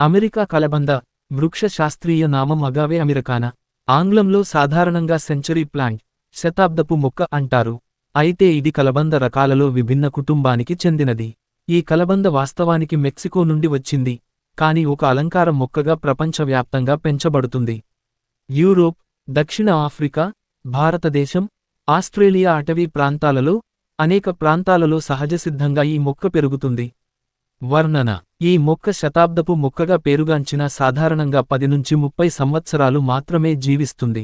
America కలబంద వృక్ష శాస్త్రీయ నామం అగావే అమెరికానా. ఆంగ్లంలో సాధారణంగా సెంచరీ ప్లాంట్, శతాబ్దపు మొక్క అంటారు. అయితే ఇది కలబంద రకాలలో విభిన్న కుటుంబానికి చెందినది. ఈ కలబంద వాస్తవానికి మెక్సికో నుండి వచ్చింది, కాని ఒక అలంకార మొక్కగా ప్రపంచవ్యాప్తంగా పెంచబడుతుంది. యూరోప్, దక్షిణ ఆఫ్రికా, భారతదేశం, ఆస్ట్రేలియా అటవీ ప్రాంతాలలో, అనేక ప్రాంతాలలో సహజసిద్ధంగా ఈ మొక్క పెరుగుతుంది. వర్ణన: ఈ మొక్క శతాబ్దపు మొక్కగా పేరుగాంచిన సాధారణంగా 10 నుంచి 30 సంవత్సరాలు మాత్రమే జీవిస్తుంది.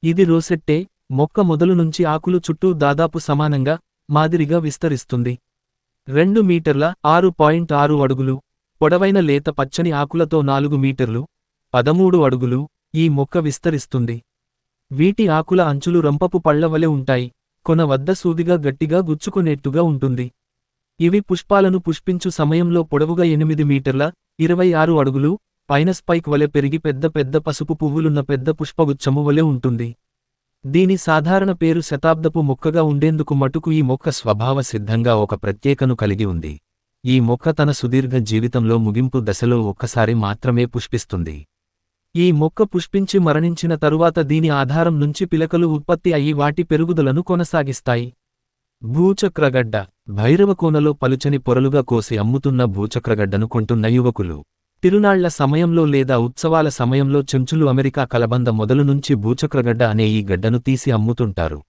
ఇది రోసెట్టే మొక్క మొదలు నుంచి ఆకులు చుట్టూ దాదాపు సమానంగా, మాదిరిగా విస్తరిస్తుంది. 2 మీటర్ల 6.6 అడుగులు పొడవైన లేత పచ్చని ఆకులతో 4 మీటర్లు 13 అడుగులు ఈ మొక్క విస్తరిస్తుంది. వీటి ఆకుల అంచులు రంపపు పళ్లవలె ఉంటాయి, కొన వద్ద సూదిగా గట్టిగా గుచ్చుకునేట్టుగా ఉంటుంది. ఇవి పుష్పాలను పుష్పించు సమయంలో పొడవుగా 8 మీటర్ల 26 అడుగులు పైన స్పైక్ వలె పెరిగి పెద్ద పెద్ద పసుపు పువ్వులున్న పెద్ద పుష్పగుచ్చము వలె ఉంటుంది. దీని సాధారణ పేరు శతాబ్దపు మొక్కగా ఉండేందుకు మటుకు ఈ మొక్క స్వభావ సిద్ధంగా ఒక ప్రత్యేకను కలిగి ఉంది. ఈ మొక్క తన సుదీర్ఘ జీవితంలో ముగింపు దశలో ఒక్కసారి మాత్రమే పుష్పిస్తుంది. ఈ మొక్క పుష్పించి మరణించిన తరువాత దీని ఆధారం నుంచి పిలకలు ఉత్పత్తి అయ్యి వాటి పెరుగుదలను కొనసాగిస్తాయి. భూచక్రగడ్డ: భైరవకోనలో పలుచని పొరలుగా కోసి అమ్ముతున్న భూచక్రగడ్డను కొంటున్న యువకులు తిరునాళ్ల సమయంలో లేదా ఉత్సవాల సమయంలో చెంచులు అమెరికా కలబంద మొదలు నుంచి భూచక్రగడ్డ అనే ఈ గడ్డను తీసి అమ్ముతుంటారు.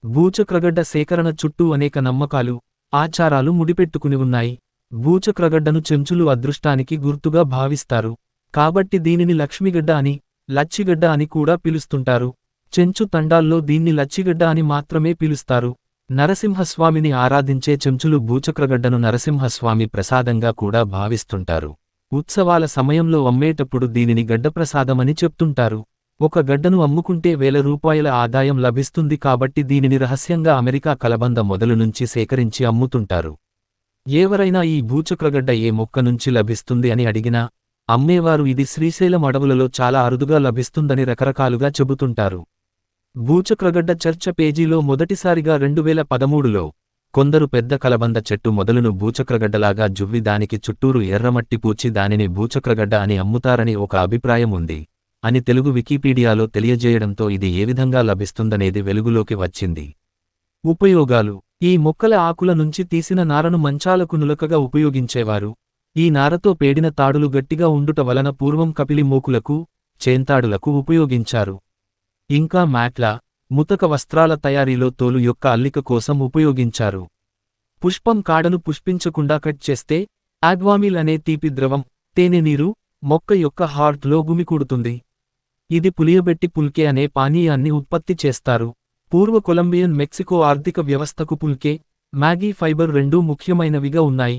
భూచక్రగడ్డ సేకరణ చుట్టూ అనేక నమ్మకాలు, ఆచారాలు ముడిపెట్టుకుని ఉన్నాయి. భూచక్రగడ్డను చెంచులు అదృష్టానికి గుర్తుగా భావిస్తారు, కాబట్టి దీనిని లక్ష్మిగడ్డ అని, లచ్చిగడ్డ అని కూడా పిలుస్తుంటారు. చెంచు తండాల్లో దీన్ని లచ్చిగడ్డ అని మాత్రమే పిలుస్తారు. నరసింహస్వామిని ఆరాధించే చెంచులు భూచక్రగడ్డను నరసింహస్వామి ప్రసాదంగా కూడా భావిస్తుంటారు. ఉత్సవాల సమయంలో అమ్మేటప్పుడు దీనిని గడ్డప్రసాదమని చెప్తుంటారు. ఒక గడ్డను అమ్ముకుంటే ₹1000 ఆదాయం లభిస్తుంది, కాబట్టి దీనిని రహస్యంగా అమెరికా కలబంద మొదలు నుంచి సేకరించి అమ్ముతుంటారు. ఎవరైనా ఈ భూచక్రగడ్డ ఏ మొక్క నుంచి లభిస్తుంది అని అడిగినా, అమ్మేవారు ఇది శ్రీశైలం అడవులలో చాలా అరుదుగా లభిస్తుందని రకరకాలుగా చెబుతుంటారు. భూచక్రగడ్డ చర్చ పేజీలో మొదటిసారిగా 2013లో కొందరు పెద్ద కలబంద చెట్టు మొదలును భూచక్రగడ్డలాగా జువ్వి దానికి చుట్టూరు ఎర్రమట్టి పూచి దానిని భూచక్రగడ్డ అని అమ్ముతారని ఒక అభిప్రాయం ఉంది అని తెలుగు వికీపీడియాలో తెలియజేయడంతో ఇది ఏ విధంగా లభిస్తుందనేది వెలుగులోకి వచ్చింది. ఉపయోగాలు: ఈ మొక్కల ఆకుల నుంచి తీసిన నారను మంచాలకు నులకగా ఉపయోగించేవారు. ఈ నారతో పేడిన తాడులు గట్టిగా ఉండుట వలన పూర్వం కపిలి మోకులకు, చేంతాడులకు ఉపయోగించారు. ఇంకా మ్యాట్ల, ముతక వస్త్రాల తయారీలో తోలు యొక్క అల్లిక కోసం ఉపయోగించారు. పుష్పం కాడను పుష్పించకుండా కట్ చేస్తే ఆగ్వామిల్ అనే తీపి ద్రవం, తేనె నీరు, మొక్క యొక్క హార్ట్లో గుమికూడుతుంది. ఇది పులియబెట్టి పుల్కే అనే పానీయాన్ని ఉత్పత్తి చేస్తారు. పూర్వ కొలంబియన్ మెక్సికో ఆర్థిక వ్యవస్థకు పుల్కే, మ్యాగీ ఫైబర్ రెండూ ముఖ్యమైనవిగా ఉన్నాయి.